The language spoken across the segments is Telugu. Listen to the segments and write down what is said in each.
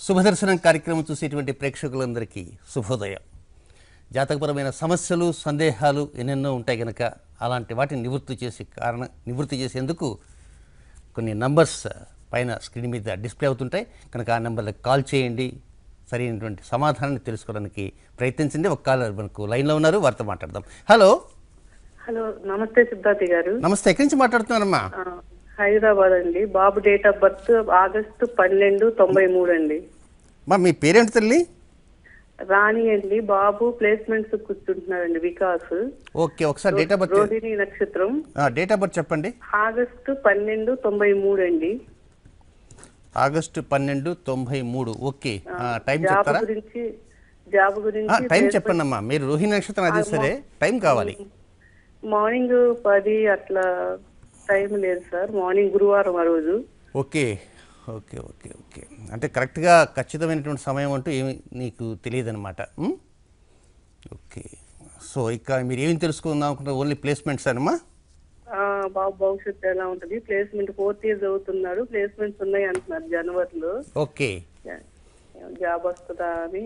శుభదర్శనం కార్యక్రమం చూసేటువంటి ప్రేక్షకులందరికీ శుభోదయం. జాతకపరమైన సమస్యలు సందేహాలు ఎన్నెన్నో ఉంటాయి కనుక అలాంటి వాటిని నివృత్తి చేసేందుకు కొన్ని నంబర్స్ పైన స్క్రీన్ మీద డిస్ప్లే అవుతుంటాయి కనుక ఆ నెంబర్లకు కాల్ చేయండి. సరైనటువంటి సమాధానాన్ని తెలుసుకోవడానికి ప్రయత్నించండి. ఒక కాలర్ మనకు లైన్లో ఉన్నారు, వారితో మాట్లాడదాం. హలో హలో, నమస్తే సిద్ధార్థి గారు. నమస్తే, ఎక్కడి నుంచి మాట్లాడుతున్నారమ్మా? హైదరాబాద్ అండి. బాబు డేట్ ఆఫ్ బర్త్ ఆగస్టు 12/93 అండి. మీ పేరేంటి తల్లి? రాణి అండి. బాబు ప్లేస్మెంట్స్ కూర్చుంటున్నారండి, వికాస్. ఓకే, ఒకసారి డేట్ ఆఫ్ బర్త్, రోహిణి నక్షత్రం, డేట్ ఆఫ్ బర్త్ చెప్పండి. ఆగస్టు 12/93 అండి. ఆగస్టు 12/93. ఓకే, టైం చెప్తారా? జాబ్ గురించి టైం చెప్పండి అమ్మా. మీరు రోహిణి నక్షత్రం అదే సరే, టైం కావాలి. మార్నింగ్ 10 అట్లా. టైం లేదు సార్, మార్నింగ్ గురువారం ఆ రోజు. ఓకే ఓకే ఓకే ఓకే అంటే కరెక్ట్గా ఖచ్చితమైనటువంటి సమయం అంటూ ఏమి నీకు తెలియదు అనమాట. ఓకే, సో ఇక మీరు ఏమి తెలుసుకుందాం అనుకుంటారు? Only placements అనమ్మా? బాబు భవిష్యత్తు ఎలా ఉంటుంది? ప్లేస్మెంట్ 4th ఇయర్ చదువుతున్నాడు, ప్లేస్మెంట్స్ ఉన్నాయి అంటున్నారు జనవరిలో. ఓకే, జాబ్ వస్తుందా అని.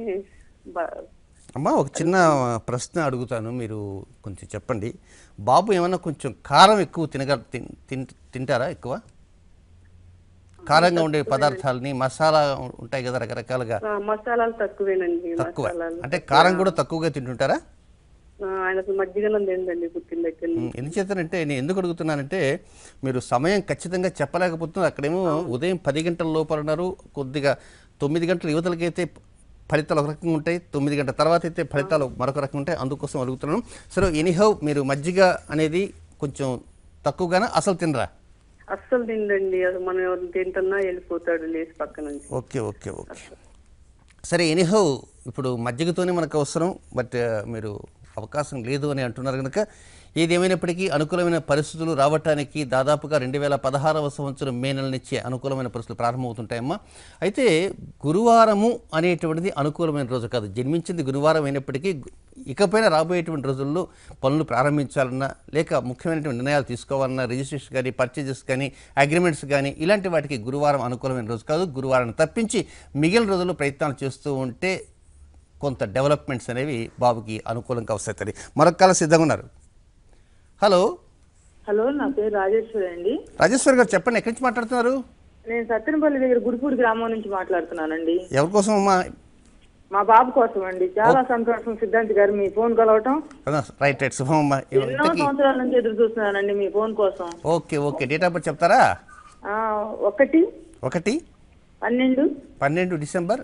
అమ్మా ఒక చిన్న ప్రశ్న అడుగుతాను, మీరు కొంచెం చెప్పండి. బాబు ఏమన్నా కొంచెం కారం ఎక్కువ తింటారా? ఎక్కువ కారంగా ఉండే పదార్థాలని, మసాలా ఉంటాయి కదా రకరకాలుగా, మసాలాలు తక్కువేనండి. తక్కువ అంటే కారం కూడా తక్కువగా తింటుంటారా? ఆయనకు మజ్జిగనం తిందండి పుట్టిన దగ్గర. ఎందుచేతనంటే నేను ఎందుకు అడుగుతున్నానంటే, మీరు సమయం ఖచ్చితంగా చెప్పలేకపోతున్నారు. అక్కడేమో ఉదయం 10 గంటల లోపల ఉన్నారు, కొద్దిగా 9 గంటల యువతలకైతే ఫలితాలు ఒక రకంగా ఉంటాయి, 9 గంటల తర్వాత అయితే ఫలితాలు మరొక రకంగా ఉంటాయి. అందుకోసం అడుగుతున్నాను. సరే, ఎనీహౌ మీరు మజ్జిగ అనేది కొంచెం తక్కువగానే అసలు తినరా? అస్సలు తిండండి, అది మనం ఎవరిని తింటున్నా వెళ్ళిపోతాడు లేచి పక్క నుంచి. ఓకే ఓకే ఓకే సరే, ఎనీహౌ ఇప్పుడు మజ్జిగతోనే మనకు అవసరం, బట్ మీరు అవకాశం లేదు అని అంటున్నారు కనుక ఏదేమైనప్పటికీ అనుకూలమైన పరిస్థితులు రావటానికి దాదాపుగా 2016వ సంవత్సరం మే నెల నుంచే అనుకూలమైన పరిస్థితులు ప్రారంభమవుతుంటాయమ్మా. అయితే గురువారము అనేటువంటిది అనుకూలమైన రోజు కాదు. జన్మించింది గురువారం అయినప్పటికీ ఇకపైన రాబోయేటువంటి రోజుల్లో పనులు ప్రారంభించాలన్నా, లేక ముఖ్యమైనటువంటి నిర్ణయాలు తీసుకోవాలన్నా, రిజిస్ట్రేషన్ కానీ, పర్చేజెస్ కానీ, అగ్రిమెంట్స్ కానీ, ఇలాంటి వాటికి గురువారం అనుకూలమైన రోజు కాదు. గురువారాన్ని తప్పించి మిగిలిన రోజుల్లో ప్రయత్నాలు చేస్తూ ఉంటే కొంత డెవలప్మెంట్స్ అనేవి బాబుకి అనుకూలంగా వస్తాయి. మరొక కాలం సిద్ధంగా ఉన్నారు. హలో హలో, నా పేరు రాజేశ్వరి అండి. రాజేశ్వరి గారు చెప్పండి, ఎక్కడి నుంచి మాట్లాడుతున్నారు? నేను సత్తెనపల్లి దగ్గర గుడిపూడి గ్రామం నుంచి మాట్లాడుతున్నానండి. ఎవరి కోసం అమ్మా? మా బాబు కోసం అండి. చాలా సంతోషం సిద్ధాంత్ గారు మీ ఫోన్ కలవటం. రైట్ రైట్, శుభం అమ్మా. ఎన్నో సంవత్సరాల నుంచి ఎదురు చూస్తున్నానండి మీ ఫోన్ కోసం. Okay okay, date of birth చెప్తారా? 1/12 డిసెంబర్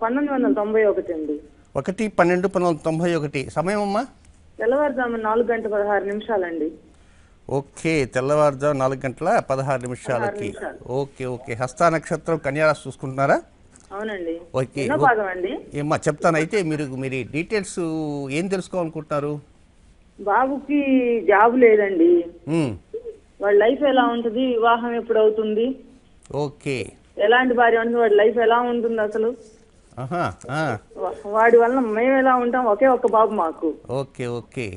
1991 అండి. 1/12/1991. సమయం అమ్మా? తెల్లవారుజాము 4:16 ఓకే, తెల్లవారుజాము 4:16. ఓకే ఓకే, హస్త నక్షత్రం కన్యారాశి చూసుకుంటున్నారా? అవునండి. ఓకే ఏమ్మా చెప్తాను. అయితే మీరు డీటెయిల్స్ ఏం తెలుసుకోవాలనుకుంటున్నారు? బాబుకి జాబ్ లేదండి, వాళ్ళ లైఫ్ ఎలా ఉంటుంది, వివాహం ఎప్పుడు అవుతుంది, ఓకే ఎలాంటి భార్య ఉంటుంది, వాడి లైఫ్ ఎలా ఉంటుంది అసలు, వాడి వలన మేము ఎలా ఉంటాం, ఒకే ఒక్క బాబు మాకు. ఓకే ఓకే,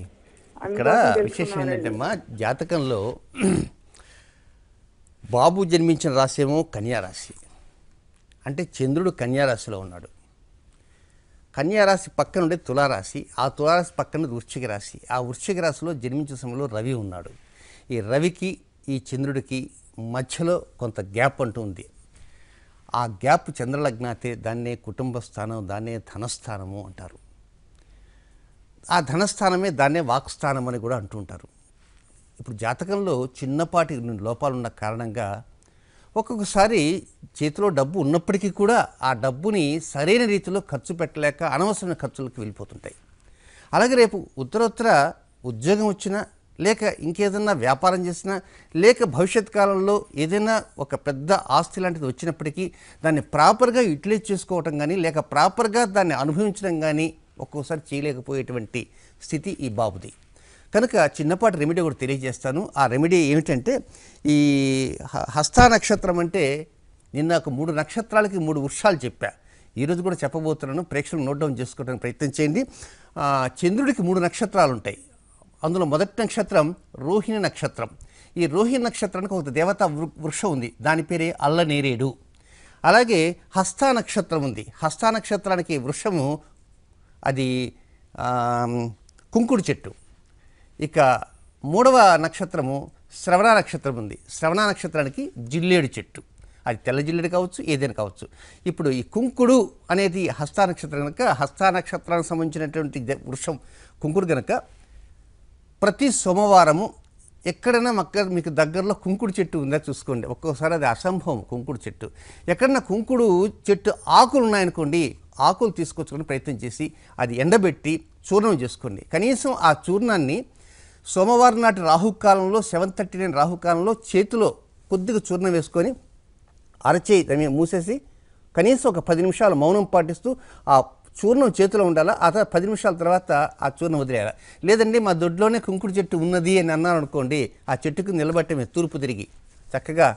ఇక్కడ విశేషం ఏంటంటే అమ్మా, జాతకంలో బాబు జన్మించిన రాశి ఏమో కన్యారాశి, అంటే చంద్రుడు కన్యారాశిలో ఉన్నాడు. కన్యారాశి పక్కన ఉండే తులారాశి, ఆ తులారాశి పక్కన వృశ్చిక రాశి, ఆ వృశ్చిక రాశిలో జన్మించిన సమయంలో రవి ఉన్నాడు. ఈ రవికి ఈ చంద్రుడికి మధ్యలో కొంత గ్యాప్ అంటూ ఉంది. ఆ గ్యాప్ చంద్రలగ్నాతే, దాన్నే కుటుంబ స్థానం, దాన్నే ధనస్థానము అంటారు. ఆ ధనస్థానమే దాన్నే వాక్స్థానం అని కూడా అంటుంటారు. ఇప్పుడు జాతకంలో చిన్నపాటి లోపాలు ఉన్న కారణంగా ఒక్కొక్కసారి చేతిలో డబ్బు ఉన్నప్పటికీ కూడా ఆ డబ్బుని సరైన రీతిలో ఖర్చు పెట్టలేక అనవసరమైన ఖర్చులకు వెళ్ళిపోతుంటాయి. అలాగే రేపు ఉత్తరోత్తర ఉద్యోగం వచ్చినా, లేక ఇంకేదన్నా వ్యాపారం చేసినా, లేక భవిష్యత్ కాలంలో ఏదైనా ఒక పెద్ద ఆస్తి లాంటిది వచ్చినప్పటికీ దాన్ని ప్రాపర్గా యూటిలైజ్ చేసుకోవటం కానీ, లేక ప్రాపర్గా దాన్ని అనుభవించడం కానీ ఒక్కోసారి చేయలేకపోయేటువంటి స్థితి ఈ బాబుది. కనుక చిన్నపాటి రెమెడీ కూడా తెలియజేస్తాను. ఆ రెమెడీ ఏమిటంటే, ఈ హస్త నక్షత్రం అంటే నిన్న ఒక 3 నక్షత్రాలకి 3 వృక్షాలు చెప్పా. ఈరోజు కూడా చెప్పబోతున్నాను, ప్రేక్షకులు నోట్ డౌన్ చేసుకోవడానికి ప్రయత్నం చేయండి. చంద్రుడికి 3 నక్షత్రాలు ఉంటాయి. అందులో మొదటి నక్షత్రం రోహిణి నక్షత్రం. ఈ రోహిణి నక్షత్రానికి ఒక దేవతా వృక్షం ఉంది, దాని పేరే అల్లనేరేడు. అలాగే హస్త నక్షత్రం ఉంది. హస్త నక్షత్రానికి వృక్షము అది కుంకుడు చెట్టు. ఇక 3వ నక్షత్రము శ్రవణ నక్షత్రం ఉంది. శ్రవణ నక్షత్రానికి జిల్లేడు చెట్టు. అది తెల్ల జిల్లేడు కావచ్చు, ఏదైనా కావచ్చు. ఇప్పుడు ఈ కుంకుడు అనేది హస్త నక్షత్రం కనుక, హస్త నక్షత్రానికి సంబంధించినటువంటి వృక్షం కుంకుడు కనుక ప్రతి సోమవారము ఎక్కడైనా మీకు దగ్గరలో కుంకుడు చెట్టు ఉందా చూసుకోండి. ఒక్కోసారి అది అసంభవం. కుంకుడు చెట్టు ఎక్కడన్నా కుంకుడు చెట్టు ఆకులు ఉన్నాయనుకోండి, ఆకులు తీసుకొచ్చుకొని ప్రయత్నం చేసి అది ఎండబెట్టి చూర్ణం చేసుకోండి. కనీసం ఆ చూర్ణాన్ని సోమవారం నాటి రాహుకాలంలో 7:39 రాహుకాలంలో చేతిలో కొద్దిగా చూర్ణం వేసుకొని అరచేయి మూసేసి కనీసం ఒక 10 నిమిషాలు మౌనం పాటిస్తూ ఆ చూర్ణం చేతిలో ఉండాలా. ఆ తర్వాత 10 నిమిషాల తర్వాత ఆ చూర్ణం వదిలేయాలి. లేదండి మా దొడ్లోనే కుంకుడు చెట్టు ఉన్నది అని అన్నారు అనుకోండి, ఆ చెట్టుకు నిలబట్టమే తూర్పు తిరిగి, చక్కగా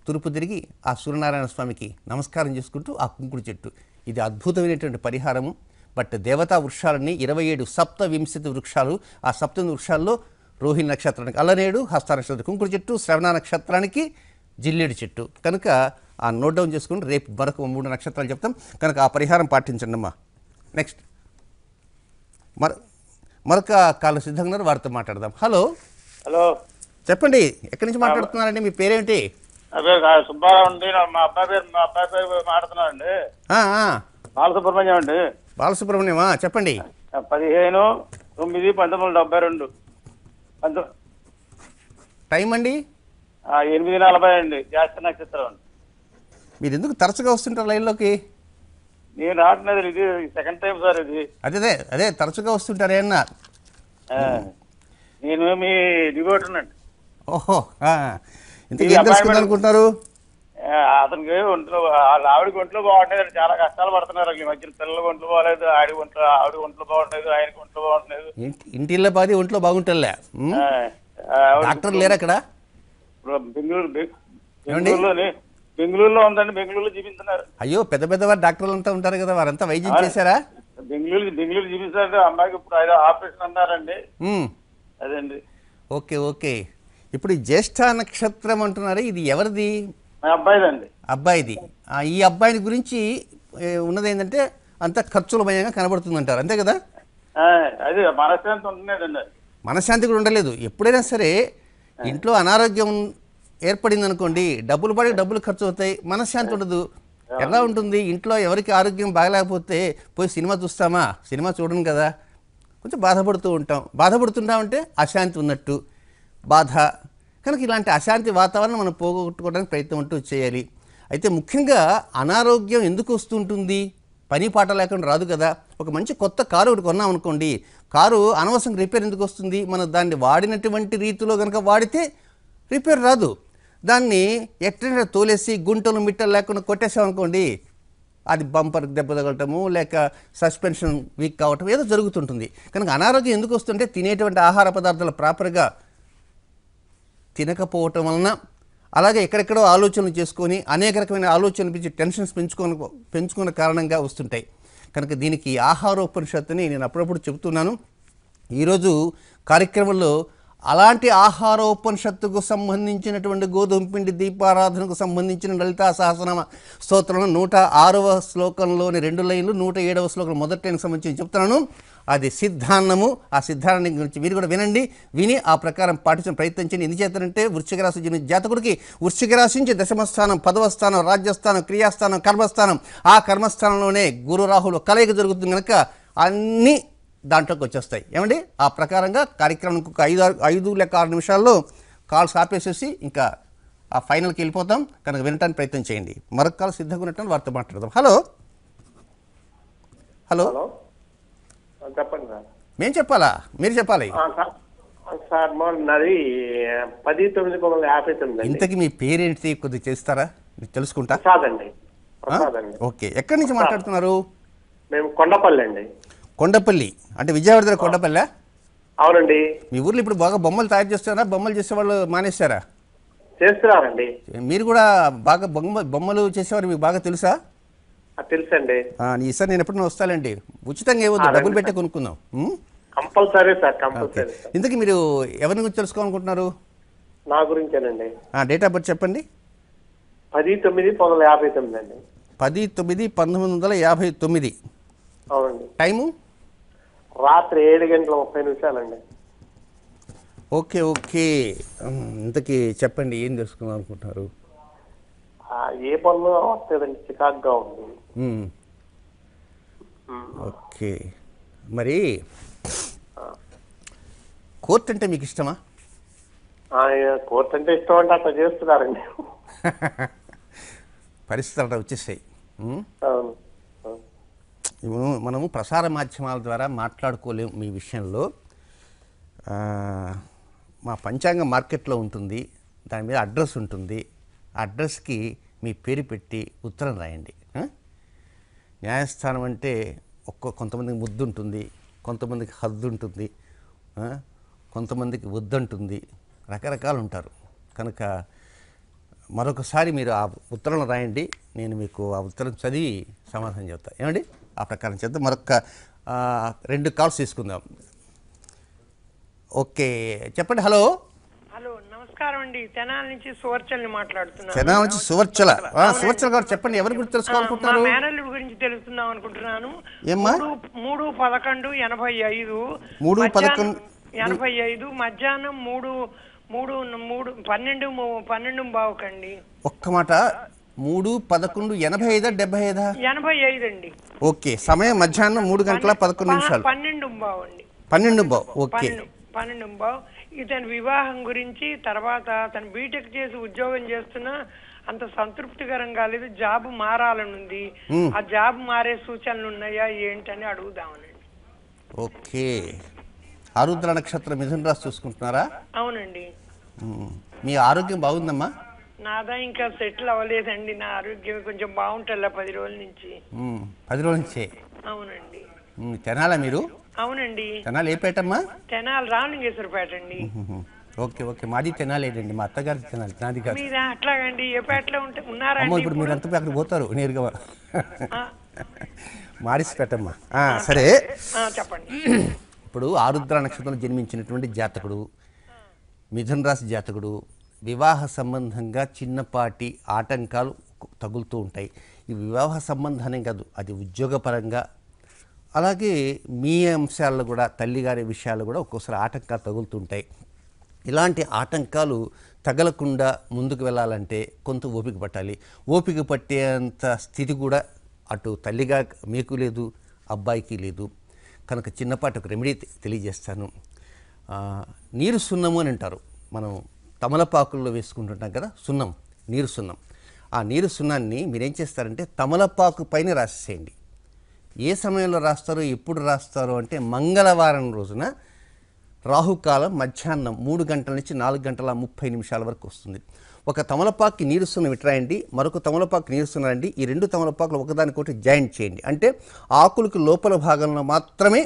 తూర్పు తిరిగి ఆ సూర్యనారాయణ స్వామికి నమస్కారం చేసుకుంటూ ఆ కుంకుడు చెట్టు. ఇది అద్భుతమైనటువంటి పరిహారము. బట్ దేవతా వృక్షాలన్నీ 27 సప్తవింశతి వృక్షాలు. ఆ 27 వృక్షాల్లో రోహిణి నక్షత్రానికి అల్లనేడు, హస్త నక్షత్రానికి కుంకుడు చెట్టు, శ్రవణ నక్షత్రానికి జిల్లేడు చెట్టు. కనుక ఆ నోట్ డౌన్ చేసుకుంటూ రేపు మరొక 3 నక్షత్రాలు చెప్తాం. కనుక ఆ పరిహారం పాటించండి అమ్మా. నెక్స్ట్ మరొక కాలు సిద్ధంగా ఉన్నారు, వారితో మాట్లాడదాం. హలో హలో, చెప్పండి, ఎక్కడి నుంచి మాట్లాడుతున్నారండి? మీ పేరేంటి? సుబ్బారావు అండి. మా అబ్బాయి పేరు మాట్లాడుతున్నానండి. బాలసుబ్రహ్మణ్యం అండి. బాలసుబ్రహ్మణ్యమా, చెప్పండి. 15/9/1972 టైం అండి 8:40 అండి. జ్యేష్ఠ నక్షత్రం అండి. మీరు ఎందుకు తరచుగా వస్తుంటారు లైన్లోకి? నేను రావట్లేదు, ఇది సెకండ్ టైం సార్. ఇది అదే తరచుగా వస్తుంటారే అన్న. నేను మీ డివోటర్ అండి. ఓహో, ఇంతకీ ఏం తెలుసుకుందాం అనుకుంటున్నారు? అతనికి ఒంట్లో, వాళ్ళ ఆవిడకి ఒంట్లో బాగుండేది, చాలా కష్టాలు పడుతున్నారు ఈ మధ్యన. పిల్లలకి ఒంట్లో బాగలేదు, ఆవిడ ఒంట్లో బాగుండలేదు, ఆయనకి ఒంట్లో బాగుండలేదు. ఇంటిల్లో బాధి ఒంట్లో బాగుంటుందిలే. డాక్టర్ లేరు అక్కడ? బెంగళూరులో ఉందండి, బెంగళూరులో చూపించున్నారు. అయ్యో, పెద్ద పెద్దవారు డాక్టర్లు అంతా ఉంటారు కదా, వారంతా వైద్యం చేశారా? బెంగళూరు చూపించారు. అమ్మాయికి ఇప్పుడు ఆపరేషన్ అన్నారండి. అదండి. ఓకే. ఇప్పుడు ఈ జ్యేష్ఠ నక్షత్రం అంటున్నారు, ఇది ఎవరిది? అబ్బాయిదండి. అబ్బాయిది. ఈ అబ్బాయిని గురించి ఉన్నది ఏంటంటే అంత ఖర్చులమయంగా కనబడుతుంది అంటారు, అంతే కదా? అది మనశ్శాంతి ఉంటున్నాడండి. మనశ్శాంతి కూడా ఉండలేదు. ఎప్పుడైనా సరే ఇంట్లో అనారోగ్యం ఏర్పడింది అనుకోండి, డబ్బులు ఖర్చు అవుతాయి, మనశ్శాంతి ఉండదు. ఎలా ఉంటుంది? ఇంట్లో ఎవరికి ఆరోగ్యం బాగలేకపోతే పోయి సినిమా చూస్తామా? సినిమా చూడను కదా, కొంచెం బాధపడుతుంటామంటే అశాంతి ఉన్నట్టు, బాధ. కనుక ఇలాంటి అశాంతి వాతావరణం మనం పోగొట్టుకోవడానికి ప్రయత్నం అంటూ చేయాలి. అయితే ముఖ్యంగా అనారోగ్యం ఎందుకు వస్తుంటుంది? పని పాట లేకుండా రాదు కదా. ఒక మంచి కొత్త కారు ఒకటి కొన్నాం అనుకోండి, కారు అనవసరంగా రిపేర్ ఎందుకు వస్తుంది? మనం దాన్ని వాడినటువంటి రీతిలో కనుక వాడితే రిపేర్ రాదు. దాన్ని ఎట్లా తోలేసి గుంటలు మిట్టలు లేకుండా కొట్టేసామనుకోండి, అది బంపర్ దెబ్బ తగలటము, లేక సస్పెన్షన్ వీక్ కావటం ఏదో జరుగుతుంటుంది. కనుక అనారోగ్యం ఎందుకు వస్తుంటే తినేటువంటి ఆహార పదార్థాలు ప్రాపర్గా తినకపోవటం వలన, అలాగే ఎక్కడెక్కడో ఆలోచనలు చేసుకొని అనేక రకమైన ఆలోచనలు పెంచి టెన్షన్స్ పెంచుకున్న కారణంగా వస్తుంటాయి. కనుక దీనికి ఆహారోపనిషత్తుని నేను అప్పుడప్పుడు చెబుతున్నాను. ఈరోజు కార్యక్రమంలో అలాంటి ఆహారోపనిషత్తుకు సంబంధించినటువంటి గోధుమ పిండి దీపారాధనకు సంబంధించిన లలితా సహస్రనామ స్తోత్రంలో 106వ శ్లోకంలోని 2 లైన్లు, 107వ శ్లోకం మొదటి లైన్కి సంబంధించి చెప్తున్నాను. అది సిద్ధాన్నము. ఆ సిద్ధాన్ని గురించి మీరు కూడా వినండి, విని ఆ ప్రకారం పాటించిన ప్రయత్నం చేయండి. ఎందుచేతనంటే వృశ్చిక రాశి జాతకుడికి వృశ్చిక రాశి నుంచి 10వ స్థానం, 10వ స్థానం, రాజ్యస్థానం, క్రియాస్థానం, కర్మస్థానం. ఆ కర్మస్థానంలోనే గురు రాహులు కలయిక జరుగుతుంది కనుక అన్నీ దాంట్లోకి వచ్చేస్తాయి. ఏమండి? ఆ ప్రకారంగా కార్యక్రమం ఒక 5 లేక 6 నిమిషాల్లో కాల్స్ ఆపేసేసి ఇంకా ఆ ఫైనల్కి వెళ్ళిపోతాం. కనుక వినటానికి ప్రయత్నం చేయండి. మరొక కాల్ సిద్ధంగా ఉన్నట్టు వారితో మాట్లాడదాం. హలో, చెప్పండి సార్. మేము చెప్పాలా, మీరు చెప్పాలి? సార్ నాది 10/9/50. ఇంతకీ మీ పేరేంటి కొద్దిగా చేస్తారా? మీకు తెలుసుకుంటా. ప్రసాద్ అండి. ఓకే, ఎక్కడి నుంచి మాట్లాడుతున్నారు? మేము కొండపల్లి అండి. కొండపల్లి అంటే విజయవాడ దగ్గర కొండపల్లి? అవునండి. మీ ఊర్లో ఇప్పుడు బాగా బొమ్మలు తయారు చేస్తారా? బొమ్మలు చేసేవాళ్ళు మానేస్తారా? చేస్తున్నారండి. మీరు కూడా బాగా బొమ్మలు చేసేవారు మీకు బాగా తెలుసా? తెలుసండి. ఈసారి నేను ఎప్పుడైనా వస్తానండి. ఉచితంగా ఏవద్దు, డబ్బులు పెట్టే కొనుక్కుందాం. Compulsory sir, compulsory. ఇంతకీ మీరు ఎవరి గురించి తెలుసుకోవాలనుకుంటున్నారు? నా గురించేనండి. డేట్ ఆఫ్ బర్త్ చెప్పండి. 10/9/1959 అండి. 10/9/1959. అవునండి. టైము రాత్రి 7:30 ఓకే ఓకే. ఇంతకీ చెప్పండి, ఏం తెలుసుకుందాం అనుకుంటున్నారు? ఏ పనులు అవ్వట్లేదండి, చికాకుగా ఉంది. ఓకే, మరి కోర్టు అంటే మీకు ఇష్టమా? కోర్టు అంటే ఇష్టం అంటే అట్లా చేస్తున్నారండి. పరిస్థితులు అట్లా వచ్చేసాయి. అవును. మనము ప్రసార మాధ్యమాల ద్వారా మాట్లాడుకోలేము మీ విషయంలో. మా పంచాంగ మార్కెట్లో ఉంటుంది, దాని మీద అడ్రస్ ఉంటుంది. ఆ అడ్రస్కి మీ పేరు పెట్టి ఉత్తరం రాయండి. న్యాయస్థానం అంటే కొంతమందికి ముద్దు ఉంటుంది, కొంతమందికి హద్దు ఉంటుంది, కొంతమందికి వద్దంటుంది, రకరకాలు ఉంటారు. కనుక మరొకసారి మీరు ఆ ఉత్తరం రాయండి, నేను మీకు ఆ ఉత్తరం చదివి సమాధానం చెప్తాను. ఏమండి, ఆ ప్రకారం చేద్దాం. మరొక 2 కాల్స్ తీసుకుందాం. ఓకే, చెప్పండి. హలో హలో, నమస్కారం అండి. తెనాలి నుంచి సువర్చల్ని మాట్లాడుతున్నాను. తెనాలి నుంచి సువర్చల. సువర్చల గారు చెప్పండి, ఎవరి గురించి తెలుసుకోవాలనుకుంటున్నారు? మేనల్లుడి గురించి తెలుసుకుందాం అనుకుంటున్నాను. ఏమ్మా? 3/11/85 85 మధ్యాహ్నం 12:12 అండి. ఒక్క మాట, 3/11/85 75 85 అండి. ఓకే, సమయం మధ్యాహ్నం 3:11 12:00 అండి. 12:00. ఓకే, 12:00. ఇతని వివాహం గురించి, తర్వాత తను బీటెక్ చేసి ఉద్యోగం చేస్తున్నా అంత సంతృప్తికరంగా లేదు, జాబ్ మారాలనుంది. ఆ జాబ్ మారే సూచనలు ఉన్నాయా ఏంటని అడుగుదామనండి. ఓకే. ఆరుద్ర నక్షత్రం మిథున రాశి చూసుకుంటున్నారా? అవునండి. మీ ఆరోగ్యం బాగుందమ్మా? నాదా ఇంకా సెటిల్ అవ్వలేదండి. నా ఆరోగ్యం కొంచెం బాగుంటల్లా 10 రోజుల నుంచి. 10 రోజుల నుంచే? అవునండి. తెనాలా మీరు? అవునండి. తెనాలి ఏ పేటమ్మా? తెనాలి రామలింగేశ్వరపేట అండి. ఓకే ఓకే, మాది తెనాలేదండి, మా అత్తగారి తెనాలి, నాది కాదు. మీదా? అట్లాగండి. ఏ పేటలో ఉంటే ఉన్నారా? ఇప్పుడు మీరు అంతా అక్కడ పోతారు నేరుగా. మారిసిపేటమ్మా. సరే చెప్పండి. ఇప్పుడు ఆరుద్ర నక్షత్రంలో జన్మించినటువంటి జాతకుడు, మిథున రాశి జాతకుడు, వివాహ సంబంధంగా చిన్నపాటి ఆటంకాలు తగులుతూ ఉంటాయి. ఈ వివాహ సంబంధానే కాదు, అది ఉద్యోగపరంగా, అలాగే మీ అంశాల్లో కూడా, తల్లిగారి విషయాలు కూడా ఒక్కోసారి ఆటంకాలు తగులుతుంటాయి. ఇలాంటి ఆటంకాలు తగలకుండా ముందుకు వెళ్ళాలంటే కొంత ఓపిక పట్టాలి. ఓపిక పట్టేంత స్థితి కూడా అటు తల్లిగా మీకు లేదు, అబ్బాయికి లేదు. కనుక చిన్నపాటి ఒక రెమెడీ తెలియజేస్తాను. నీరు సున్నము అని అంటారు. మనం తమలపాకుల్లో వేసుకుంటుంటాం కదా, సున్నం, నీరు సున్నం. ఆ నీరు సున్నాన్ని మీరేం చేస్తారంటే తమలపాకు పైన రాసేయండి. ఏ సమయంలో రాస్తారో, ఎప్పుడు రాస్తారో అంటే మంగళవారం రోజున రాహుకాలం మధ్యాహ్నం 3 గంటల నుంచి 4:30 వరకు వస్తుంది. ఒక తమలపాకు నీరు సున్నం ఇట్రాయండి, మరొక తమలపాకు నీరు సున్నారండి. ఈ 2 తమలపాకులు ఒకదానికొకటి జాయింట్ చేయండి. అంటే ఆకులకు లోపల భాగంలో మాత్రమే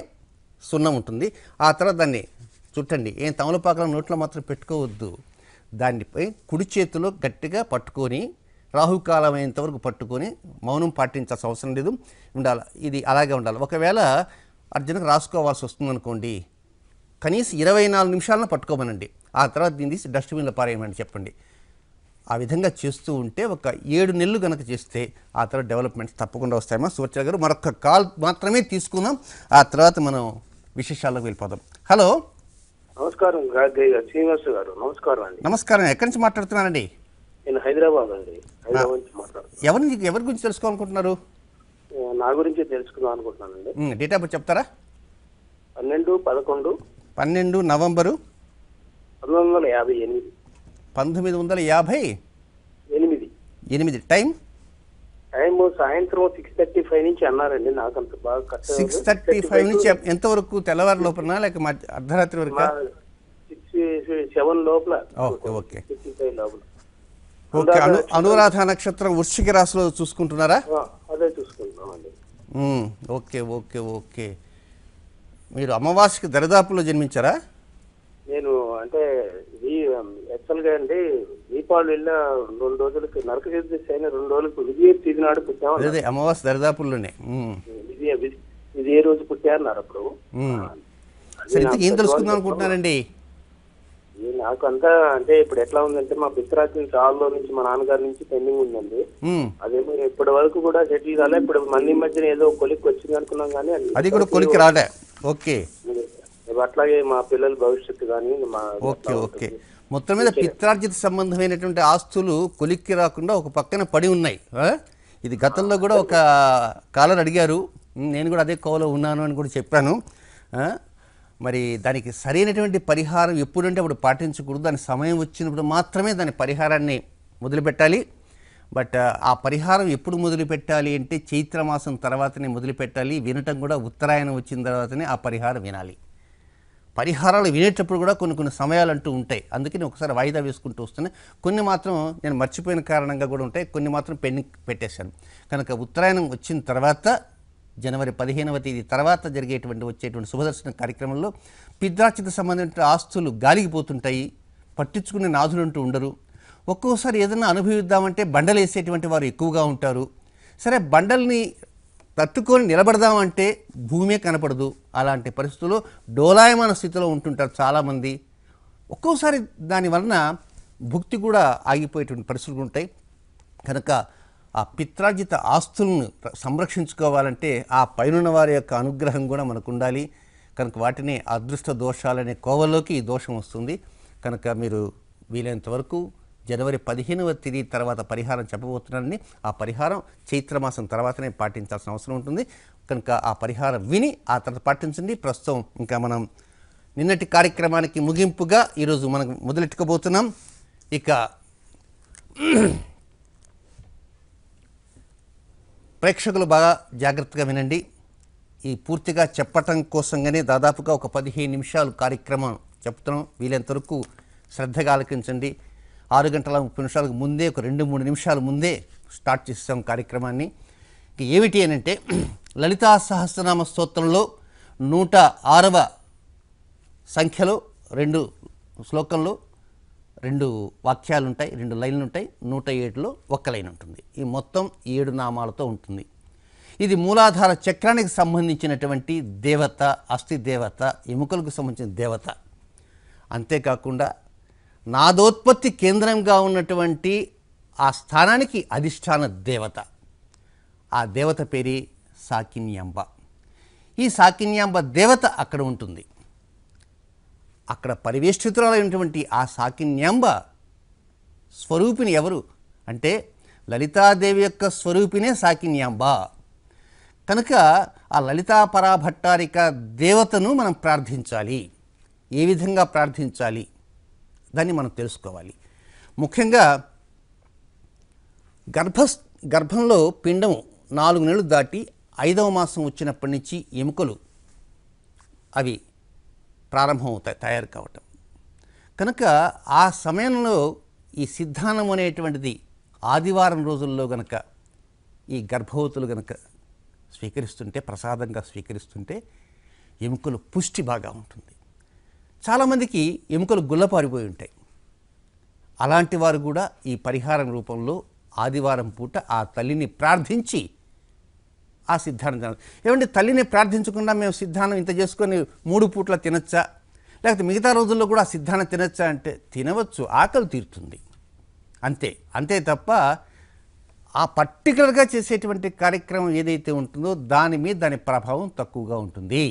సున్నం ఉంటుంది. ఆ తర్వాత దాన్ని చుట్టండి. ఏం తమలపాకులను నోట్లో మాత్రం పెట్టుకోవద్దు. దానిపై కుడి చేతిలో గట్టిగా పట్టుకొని రాహుకాలం అయ్యేంతవరకు పట్టుకొని మౌనం పాటించాల్సిన అవసరం లేదు, ఉండాలి. ఇది అలాగే ఉండాలి. ఒకవేళ అర్జెంట్గా రాసుకోవాల్సి వస్తుందనుకోండి, కనీసం 24 నిమిషాలను పట్టుకోమనండి. ఆ తర్వాత దీన్ని తీసి డస్ట్బిన్లో పారేయమని చెప్పండి. ఆ విధంగా చేస్తూ ఉంటే ఒక 7 నెలలు కనుక చేస్తే ఆ తర్వాత డెవలప్మెంట్స్ తప్పకుండా వస్తాయమ్మా. సువర్చల గారు, మరొక కాల్ మాత్రమే తీసుకుందాం, ఆ తర్వాత మనం విశేషాలకు వెళ్ళిపోదాం. హలో, నమస్కారం శ్రీనివాస్ గారు. నమస్కారం అండి. నమస్కారం. ఎక్కడి నుంచి మాట్లాడుతున్నారండి? నేను హైదరాబాద్ అండి. హైదరాబాద్ నుంచి మాట్లాడుతున్నాను. ఎవరి గురించి తెలుసుకోవాలనుకుంటున్నారు? నా గురించి తెలుసుకుందాం అనుకుంటున్నానండి. డేట్ ఆఫ్ బర్త్ చెప్తారా? 12/11 12 నవంబరు 1958. 1958. టైం సాయంత్రం 6:35 నుంచి అన్నారండి. నాకు అంత బాగా 6:35 నుంచి ఎంతవరకు? తెల్లవారు లోపల లేక అర్ధరాత్రి వరకు? 7 లోపల. ఓకే ఓకే 65 లోపల. ఓకే. అనురాధ నక్షత్రం వృశ్చిక రాశిలో చూసుకుంటున్నారా? అదే చూసుకుంటున్నామండి. Okay okay okay. మీరు అమావాస్యకి దరిదాపుల్లో జన్మించారా? నేను అంటే యాక్చువల్గా అండి దీపావళి వెళ్ళిన 2 రోజులకి, నరక చతుర్దశి అయిన 2 రోజులకు విజయ తిథి నాడు పుట్టాము. అదే అమావాస్య దరిదాపుల్లోనే. ఇది ఏ రోజు పుట్టారన్నారు అప్పుడు. సరే, ఇంతకీ ఏం తెలుసుకుందాం అనుకుంటున్నారండి? ఏం నాకు అంతా అంటే ఇప్పుడు ఎట్లా ఉందంటే మా పిత్రాజీ చాల్లో నుంచి మా నాన్నగారి నుంచి పెండింగ్ ఉందండి. అదేమో ఇప్పటి వరకు కూడా సెటిల్ కాలే. ఇప్పుడు మళ్ళీ మధ్యన ఏదో కొలిక్కి వచ్చింది అనుకున్నాం కానీ అది కూడా కొలిక్కి రాలే. ఓకే, అట్లాగే మా పిల్లల భవిష్యత్తు కానీ ఓకే ఓకే. మొత్తం మీద పిత్రార్జిత సంబంధమైనటువంటి ఆస్తులు కొలిక్కి రాకుండా ఒక పక్కన పడి ఉన్నాయి. ఇది గతంలో కూడా ఒక కాలర్ అడిగారు, నేను కూడా అదే కోవలో ఉన్నాను అని కూడా చెప్పాను. మరి దానికి సరైనటువంటి పరిహారం ఎప్పుడంటే అప్పుడు పాటించకూడదు, దాని సమయం వచ్చినప్పుడు మాత్రమే దాని పరిహారాన్ని మొదలుపెట్టాలి. బట్ ఆ పరిహారం ఎప్పుడు మొదలుపెట్టాలి అంటే చైత్రమాసం తర్వాతనే మొదలుపెట్టాలి. వినటం కూడా ఉత్తరాయణం వచ్చిన తర్వాతనే ఆ పరిహారం వినాలి. పరిహారాలు వినేటప్పుడు కూడా కొన్ని సమయాలు అంటూ ఉంటాయి, అందుకని ఒకసారి వాయిదా వేసుకుంటూ వస్తున్నాయి. కొన్ని మాత్రం నేను మర్చిపోయిన కారణంగా కూడా ఉంటాయి, కొన్ని మాత్రం పెండింగ్ పెట్టేశాను. కనుక ఉత్తరాయణం వచ్చిన తర్వాత జనవరి 15వ తేదీ తర్వాత వచ్చేటువంటి శుభదర్శన కార్యక్రమంలో పిత్రార్జిత సంబంధించిన ఆస్తులు గాలిగిపోతుంటాయి, పట్టించుకునే నాథులు అంటూ ఉండరు. ఒక్కోసారి ఏదైనా అనుభవిద్దామంటే బండలు వేసేటువంటి వారు ఎక్కువగా ఉంటారు. సరే, బండల్ని తట్టుకొని నిలబడదామంటే భూమే కనపడదు. అలాంటి పరిస్థితుల్లో డోలాయమాన స్థితిలో ఉంటుంటారు చాలామంది. ఒక్కోసారి దానివలన భుక్తి కూడా ఆగిపోయేటువంటి పరిస్థితులు ఉంటాయి. కనుక ఆ పిత్రార్జిత ఆస్తులను సంరక్షించుకోవాలంటే ఆ పైనున్న వారి యొక్క అనుగ్రహం కూడా మనకు ఉండాలి. కనుక వాటిని అదృష్ట దోషాలనే కోవలోకి ఈ దోషం వస్తుంది. కనుక మీరు వీలైనంత వరకు జనవరి 15వ తేదీ తర్వాత పరిహారం చెప్పబోతున్నానని, ఆ పరిహారం చైత్రమాసం తర్వాతనే పాటించాల్సిన అవసరం ఉంటుంది. కనుక ఆ పరిహారం విని ఆ తర్వాత పాటించండి. ప్రస్తుతం ఇంకా మనం నిన్నటి కార్యక్రమానికి ముగింపుగా ఈరోజు మనం మొదలెట్టుకోబోతున్నాం. ఇక ప్రేక్షకులు బాగా జాగ్రత్తగా వినండి. ఈ పూర్తిగా చెప్పటం కోసంగానే దాదాపుగా ఒక 15 నిమిషాలు కార్యక్రమం చెప్తున్నాం. వీలైనంత వరకు శ్రద్ధగా ఆలకించండి. 6 గంటల 30 నిమిషాలకు ముందే, ఒక 2-3 నిమిషాల ముందే స్టార్ట్ చేసాం కార్యక్రమాన్ని. ఏమిటి అని అంటే, లలితా సహస్రనామ స్తోత్రంలో 106వ సంఖ్యలో 2 శ్లోకంలో 2 వాక్యాలు ఉంటాయి, 2 లైన్లు ఉంటాయి. 107లో 1 లైన్ ఉంటుంది. ఈ మొత్తం 7 నామాలతో ఉంటుంది. ఇది మూలాధార చక్రానికి సంబంధించినటువంటి దేవత, అస్థి దేవత, ఎముకలకు సంబంధించిన దేవత. అంతేకాకుండా నాదోత్పత్తి కేంద్రంగా ఉన్నటువంటి ఆ స్థానానికి అధిష్టాన దేవత. ఆ దేవత పేరే సాకిన్యాంబ. ఈ సాకిన్యాంబ దేవత అక్కడ ఉంటుంది. అక్కడ పరివేష్టితురాలైనటువంటి ఆ సాకిన్యాంబ స్వరూపిణి ఎవరు అంటే లలితాదేవి యొక్క స్వరూపిణే సాకిన్యాంబ. కనుక ఆ లలితా పరాభట్టారిక దేవతను మనం ప్రార్థించాలి. ఏ విధంగా ప్రార్థించాలి దాన్ని మనం తెలుసుకోవాలి. ముఖ్యంగా గర్భంలో పిండం 4 నెలలు దాటి 5వ మాసం వచ్చినప్పటి నుంచి ఎముకలు అవి ప్రారంభమవుతాయి, తయారు కావటం. కనుక ఆ సమయంలో ఈ సిద్ధానం అనేటువంటిది ఆదివారం రోజుల్లో గనక ఈ గర్భవతులు గనక స్వీకరిస్తుంటే, ప్రసాదంగా స్వీకరిస్తుంటే ఎముకలు పుష్టి బాగా ఉంటుంది. చాలామందికి ఎముకలు గుల్లపారిపోయి ఉంటాయి. అలాంటి వారు కూడా ఈ పరిహారం రూపంలో ఆదివారం పూట ఆ తల్లిని ప్రార్థించి ఆ సిద్ధానం. ఏమంటే తల్లిని ప్రార్థించకుండా మేము సిద్ధానం ఇంత చేసుకొని 3 పూట్ల తినచ్చా, లేకపోతే మిగతా రోజుల్లో కూడా ఆ సిద్ధానం తినచ్చా అంటే తినవచ్చు, ఆకలి తీరుతుంది అంతే తప్ప ఆ పర్టికులర్గా చేసేటువంటి కార్యక్రమం ఏదైతే ఉంటుందో దాని మీద దాని ప్రభావం తక్కువగా ఉంటుంది.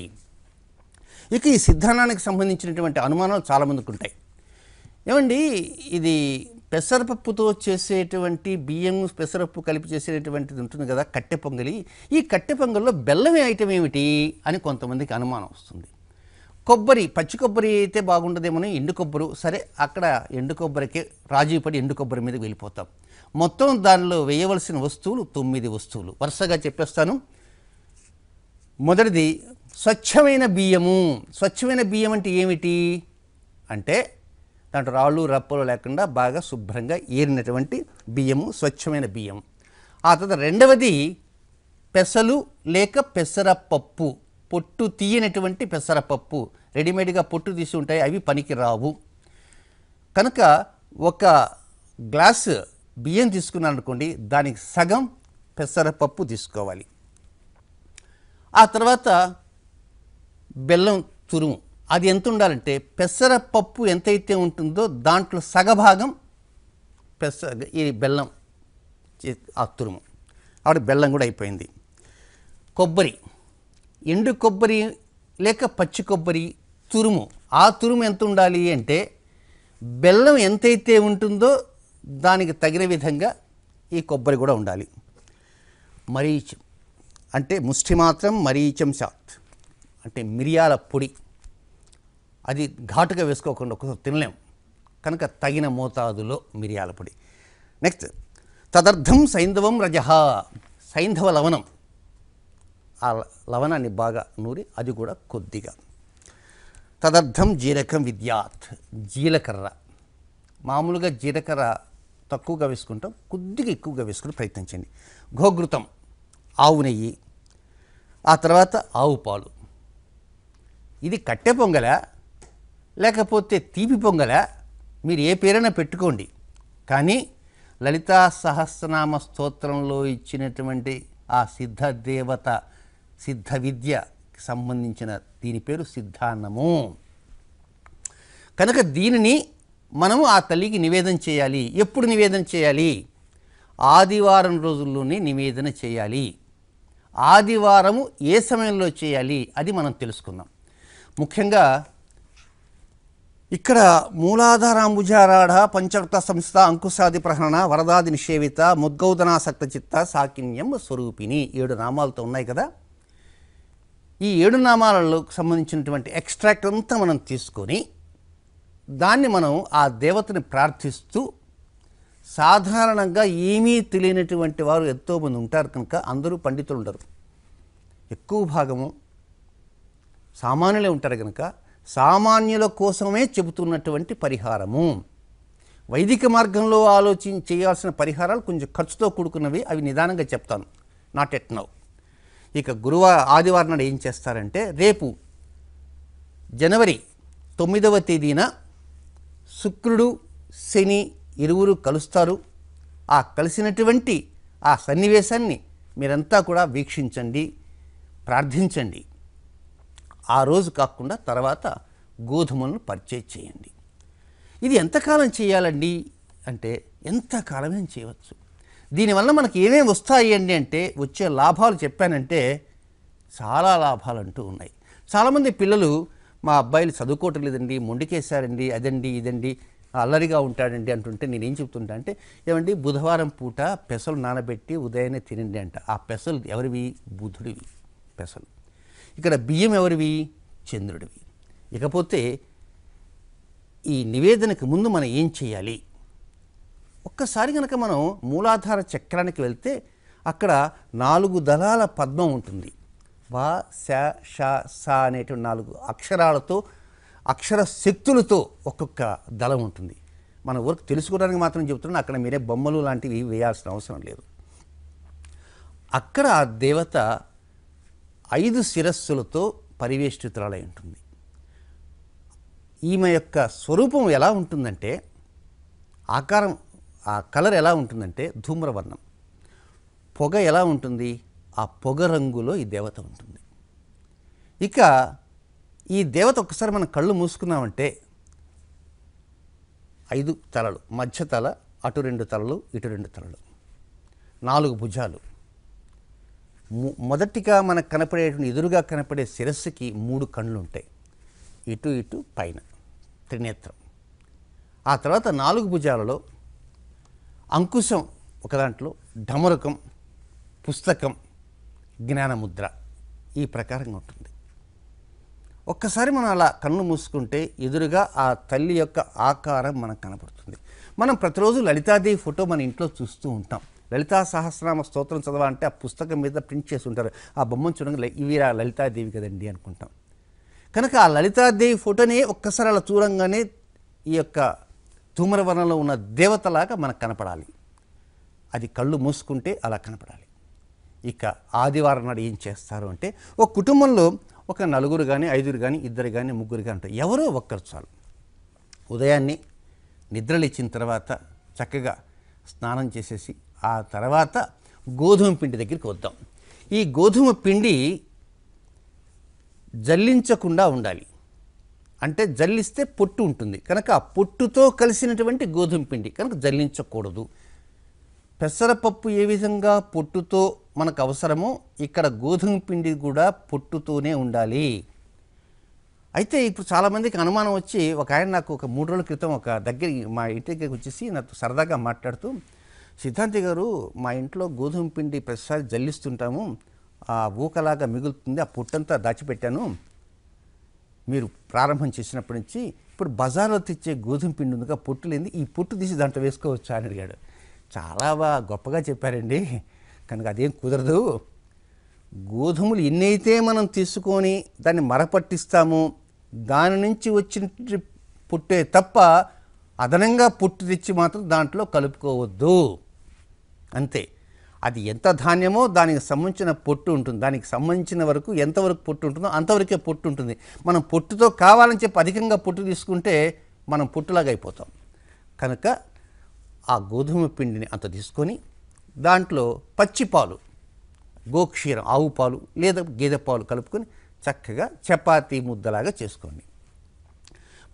ఇక ఈ సిద్ధానానికి సంబంధించినటువంటి అనుమానాలు చాలామందికి ఉంటాయి. ఏమండి, ఇది పెసరపప్పుతో చేసేటువంటి బియ్యం పెసరపప్పు కలిపి చేసేటువంటిది ఉంటుంది కదా కట్టె పొంగలి, ఈ కట్టె పొంగల్లో బెల్లం ఐటమ్ ఏమిటి అని కొంతమందికి అనుమానం వస్తుంది. కొబ్బరి, పచ్చి కొబ్బరి అయితే బాగుండదేమో, ఎండు కొబ్బరి. సరే, అక్కడ ఎండు కొబ్బరికే రాజీ పడి ఎండు కొబ్బరి మీద వెళ్ళిపోతాం. మొత్తం దానిలో వేయవలసిన వస్తువులు 9 వస్తువులు వరుసగా చెప్పేస్తాను. మొదటిది స్వచ్ఛమైన బియ్యము. స్వచ్ఛమైన బియ్యం అంటే ఏమిటి అంటే దాంట్లో రాళ్ళు రప్పలు లేకుండా బాగా శుభ్రంగా ఏరినటువంటి బియ్యము, స్వచ్ఛమైన బియ్యం. ఆ తర్వాత రెండవది పెసలు లేక పెసరపప్పు, పొట్టు తీయనటువంటి పెసరపప్పు. రెడీమేడ్గా పొట్టు తీసి ఉంటాయి, అవి పనికి రావు. కనుక ఒక గ్లాసు బియ్యం తీసుకున్నారనుకోండి, దానికి సగం పెసరపప్పు తీసుకోవాలి. ఆ తర్వాత బెల్లం తురుము, అది ఎంత ఉండాలంటే పెసరపప్పు ఎంతైతే ఉంటుందో దాంట్లో సగభాగం ఈ బెల్లం ఆ తురుము. ఆవిడ బెల్లం కూడా అయిపోయింది. కొబ్బరి, ఎండు కొబ్బరి లేక పచ్చి కొబ్బరి తురుము, ఆ తురుము ఎంత ఉండాలి అంటే బెల్లం ఎంతైతే ఉంటుందో దానికి తగిన విధంగా ఈ కొబ్బరి కూడా ఉండాలి. మరీచం అంటే ముష్టి మాత్రం మరీచం సాత్ అంటే మిరియాల పొడి, అది ఘాటుగా వేసుకోకుండా ఒకసారి తినలేం కనుక తగిన మోతాదులో మిరియాల పొడి. నెక్స్ట్ తదర్థం సైంధవం రజహ, సైంధవ లవణం, ఆ లవణాన్ని బాగా నూరి అది కూడా కొద్దిగా. తదర్థం జీరకం విద్యాత్, జీలకర్ర, మామూలుగా జీలకర్ర తక్కువగా వేసుకుంటాం, కొద్దిగా ఎక్కువగా వేసుకుని ప్రయత్నించండి. గోఘృతం, ఆవు నెయ్యి, ఆ తర్వాత ఆవు పాలు. ఇది కట్టె పొంగలా లేకపోతే తీపి పొంగలా మీరు ఏ పేరైనా పెట్టుకోండి, కానీ లలితా సహస్రనామ స్తోత్రంలో ఇచ్చినటువంటి ఆ సిద్ధ దేవత సిద్ధ విద్యకి సంబంధించిన దీని పేరు సిద్ధాన్నము. కనుక దీనిని మనము ఆ తల్లికి నివేదన చేయాలి. ఎప్పుడు నివేదన చేయాలి? ఆదివారం రోజుల్లోనే నివేదన చేయాలి. ఆదివారము ఏ సమయంలో చేయాలి అది మనం తెలుసుకుందాం. ముఖ్యంగా ఇక్కడ మూలాధారాంబుజారాఢ పంచవృత సంస్థ అంకుశాది ప్రహరణ వరదాది నిషేవిత ముద్గౌదనాసక్త చిత్త సాకిన్యం స్వరూపిణి 7 నామాలతో ఉన్నాయి కదా. ఈ 7 నామాలలో సంబంధించినటువంటి ఎక్స్ట్రాక్ట్ అంతా మనం తీసుకొని దాన్ని మనం ఆ దేవతని ప్రార్థిస్తూ, సాధారణంగా ఏమీ తెలియనటువంటి వారు ఎంతోమంది ఉంటారు కనుక అందరూ పండితులు ఉండరు, ఎక్కువ భాగము సామాన్యులే ఉంటారు కనుక సామాన్యుల కోసమే చెబుతున్నటువంటి పరిహారము. వైదిక మార్గంలో చేయాల్సిన పరిహారాలు కొంచెం ఖర్చుతో కూడుకున్నవి, అవి నిదానంగా చెప్తాను, నాట్ ఎట్ నౌ. ఇక ఆదివారం నాడు ఏం చేస్తారంటే, రేపు జనవరి 9వ తేదీన శుక్రుడు శని ఇరువురు కలుస్తారు. ఆ కలిసినటువంటి ఆ సన్నివేశాన్ని మీరంతా కూడా వీక్షించండి, ప్రార్థించండి. ఆ రోజు కాకుండా తర్వాత గోధుమలను పర్చేజ్ చేయండి. ఇది ఎంతకాలం చేయాలండి అంటే ఎంతకాలమే చేయవచ్చు. దీనివల్ల మనకి ఏమేమి వస్తాయి అండి అంటే, వచ్చే లాభాలు చెప్పానంటే చాలా లాభాలు అంటూ ఉన్నాయి. చాలామంది పిల్లలు మా అబ్బాయిలు చదువుకోవటం లేదండి, మొండికేశారండి, అదండి ఇదండి, అల్లరిగా ఉంటాడండి అంటుంటే నేనేం చెప్తుంటా అంటే, ఏమండి బుధవారం పూట పెసలు నానబెట్టి ఉదయాన్నే తినండి అంట. ఆ పెసలు ఎవరివి? బుధుడివి పెసలు. ఇక్కడ బియ్యం ఎవరివి? చంద్రుడివి. ఇకపోతే ఈ నివేదనకు ముందు మనం ఏం చేయాలి? ఒక్కసారి కనుక మనం మూలాధార చక్రానికి వెళ్తే అక్కడ 4 దళాల పద్మం ఉంటుంది. వా శ ష స అనేటువంటి 4 అక్షరాలతో, అక్షర శక్తులతో ఒక్కొక్క దళం ఉంటుంది. మన వర్క్ తెలుసుకోవడానికి మాత్రం చెబుతున్నాను, అక్కడ మీరే బొమ్మలు లాంటివి వేయాల్సిన అవసరం లేదు. అక్కడ ఆ దేవత 5 శిరస్సులతో పరివేష్టితురాలై ఉంటుంది. ఈమె యొక్క స్వరూపం ఎలా ఉంటుందంటే, ఆకారం, ఆ కలర్ ఎలా ఉంటుందంటే ధూమ్రవర్ణం. పొగ ఎలా ఉంటుంది? ఆ పొగ రంగులో ఈ దేవత ఉంటుంది. ఇక ఈ దేవత ఒక్కసారి మనం కళ్ళు మూసుకున్నామంటే 5 తలలు, మధ్య తల, అటు 2 తలలు, ఇటు 2 తలలు, 4 భుజాలు. మొదటిగా మనకు కనపడేటువంటి ఎదురుగా కనపడే శిరస్సుకి 3 కళ్ళు ఉంటాయి, ఇటు ఇటు పైన త్రినేత్రం. ఆ తర్వాత 4 భుజాలలో అంకుశం ఒక దాంట్లో, ఢమరుకం, పుస్తకం, జ్ఞానముద్ర, ఈ ప్రకారంగా ఉంటుంది. ఒక్కసారి మనం అలా కన్ను మూసుకుంటే ఎదురుగా ఆ తల్లి యొక్క ఆకారం మనకు కనపడుతుంది. మనం ప్రతిరోజు లలితాదేవి ఫోటో మన ఇంట్లో చూస్తూ ఉంటాం. లలితా సహస్రనామ స్తోత్రం చదవాలంటే ఆ పుస్తకం మీద ప్రింట్ చేసి ఉంటారు. ఆ బొమ్మను చూడంగా ఇవి లలితాదేవి కదండి అనుకుంటాం. కనుక ఆ లలితాదేవి ఫోటోని ఒక్కసారి అలా చూడంగానే ఈ యొక్క ధూమ్రవర్ణంలో ఉన్న దేవతలాగా మనకు కనపడాలి. అది కళ్ళు మూసుకుంటే అలా కనపడాలి. ఇక ఆదివారం నాడు ఏం చేస్తారు అంటే, ఒక కుటుంబంలో ఒక 4 కానీ 5 కానీ 2 కానీ 3 కానీ ఉంటారు. ఎవరో ఒక్కరు చాలు. ఉదయాన్నే నిద్రలేచిన తర్వాత చక్కగా స్నానం చేసేసి ఆ తర్వాత గోధుమ పిండి దగ్గరికి వద్దాం. ఈ గోధుమ పిండి జల్లించకుండా ఉండాలి. అంటే జల్లిస్తే పొట్టు ఉంటుంది కనుక ఆ పొట్టుతో కలిసినటువంటి గోధుమ పిండి కనుక జల్లించకూడదు. పెసరపప్పు ఏ విధంగా పొట్టుతో మనకు అవసరమో ఇక్కడ గోధుమ పిండి కూడా పొట్టుతోనే ఉండాలి. అయితే ఇప్పుడు చాలామందికి అనుమానం వచ్చి ఒక ఆయన నాకు ఒక 3 రోజుల క్రితం ఒక మా ఇంటి దగ్గరికి వచ్చేసి నాతో సరదాగా మాట్లాడుతూ, సిద్ధాంతి గారు మా ఇంట్లో గోధుమ పిండి ప్రతిసారి జల్లిస్తుంటాము, ఆ ఊకలాగా మిగులుతుంది, ఆ పొట్టంతా దాచిపెట్టాను, మీరు ప్రారంభం చేసినప్పటి నుంచి ఇప్పుడు బజార్లో తెచ్చే గోధుమ పిండి ఉందిగా పొట్టు లేని ఈ పొట్టు తీసి దాంట్లో వేసుకోవచ్చా అని అడిగాడు. చాలా గొప్పగా చెప్పారండి, కనుక అదేం కుదరదు. గోధుమలు ఎన్నైతే మనం తీసుకొని దాన్ని మరపట్టిస్తామో దాని నుంచి వచ్చిన పొట్టే తప్ప అదనంగా పొట్టు తెచ్చి మాత్రం దాంట్లో కలుపుకోవద్దు. అంతే. అది ఎంత ధాన్యమో దానికి సంబంధించిన పొట్టు ఉంటుంది, దానికి సంబంధించిన వరకు ఎంతవరకు పొట్టు ఉంటుందో అంతవరకే పొట్టు ఉంటుంది. మనం పొట్టుతో కావాలని చెప్పి అధికంగా పొట్టు తీసుకుంటే మనం పొట్టులాగా అయిపోతాం. కనుక ఆ గోధుమ పిండిని అంత తీసుకొని దాంట్లో పచ్చిపాలు, గోక్షీరం ఆవు పాలు లేదా గేదె పాలు కలుపుకొని చక్కగా చపాతీ ముద్దలాగా చేసుకోండి.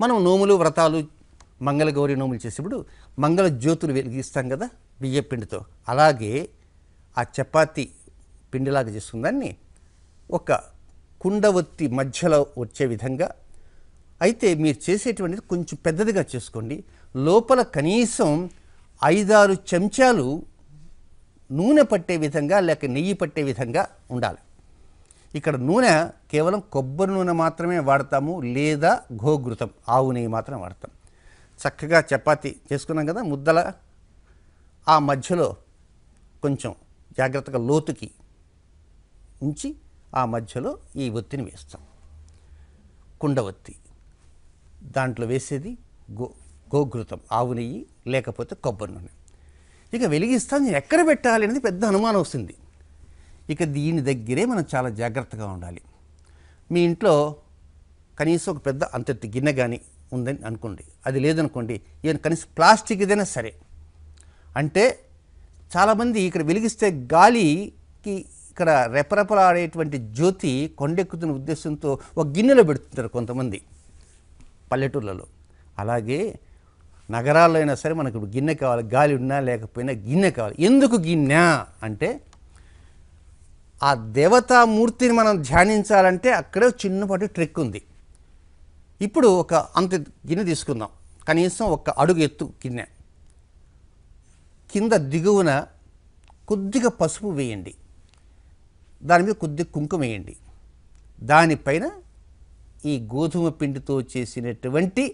మనం నోములు వ్రతాలు మంగళగౌరి నోములు చేసేప్పుడు మంగళ జ్యోతులు వెలిగిస్తాం కదా బియ్య పిండితో, అలాగే ఆ చపాతీ పిండిలాగా చేసుకుందాన్ని ఒక కుండవత్తి మధ్యలో వచ్చే విధంగా, అయితే మీరు చేసేటువంటిది కొంచెం పెద్దదిగా చేసుకోండి. లోపల కనీసం 5-6 చెంచాలు నూనె పట్టే విధంగా లేక నెయ్యి పట్టే విధంగా ఉండాలి. ఇక్కడ నూనె కేవలం కొబ్బరి నూనె మాత్రమే వాడతాము, లేదా గోఘృతం ఆవు నెయ్యి మాత్రం వాడతాం. చక్కగా చపాతీ చేసుకున్నాం కదా ముద్దల, ఆ మధ్యలో కొంచెం జాగ్రత్తగా లోతుకి ఉంచి ఆ మధ్యలో ఈ ఒత్తిని వేస్తాం. కుండవత్తి దాంట్లో వేసేది గోఘృతం ఆవు నెయ్యి లేకపోతే కొబ్బరి నూనె. ఇక వెలిగిస్తాను ఎక్కడ పెట్టాలి అనేది పెద్ద అనుమానం వస్తుంది. ఇక దీని దగ్గరే మనం చాలా జాగ్రత్తగా ఉండాలి. మీ ఇంట్లో కనీసం ఒక పెద్ద అంతెత్తు గిన్నె కానీ ఉందని అనుకోండి, అది లేదనుకోండి ఈవెన్ కనీసం ప్లాస్టిక్ ఏదైనా సరే. అంటే చాలామంది ఇక్కడ వెలిగిస్తే గాలికి ఇక్కడ రెపరెపలాడేటువంటి జ్యోతి కొండెక్కుతున్న ఉద్దేశంతో ఒక గిన్నెలో పెడుతుంటారు కొంతమంది పల్లెటూర్లలో. అలాగే నగరాల్లో అయినా సరే మనకు గిన్నె కావాలి, గాలి ఉన్నా లేకపోయినా గిన్నె కావాలి. ఎందుకు గిన్నె అంటే ఆ దేవతామూర్తిని మనం ధ్యానించాలంటే అక్కడే చిన్నపాటి ట్రిక్ ఉంది. ఇప్పుడు ఒక అంత గిన్నె తీసుకుందాం, కనీసం ఒక అడుగు ఎత్తు గిన్నె, కింద దిగువన కొద్దిగా పసుపు వేయండి, దాని మీద కొద్దిగా కుంకుమ వేయండి, దానిపైన ఈ గోధుమ పిండితో చేసినటువంటి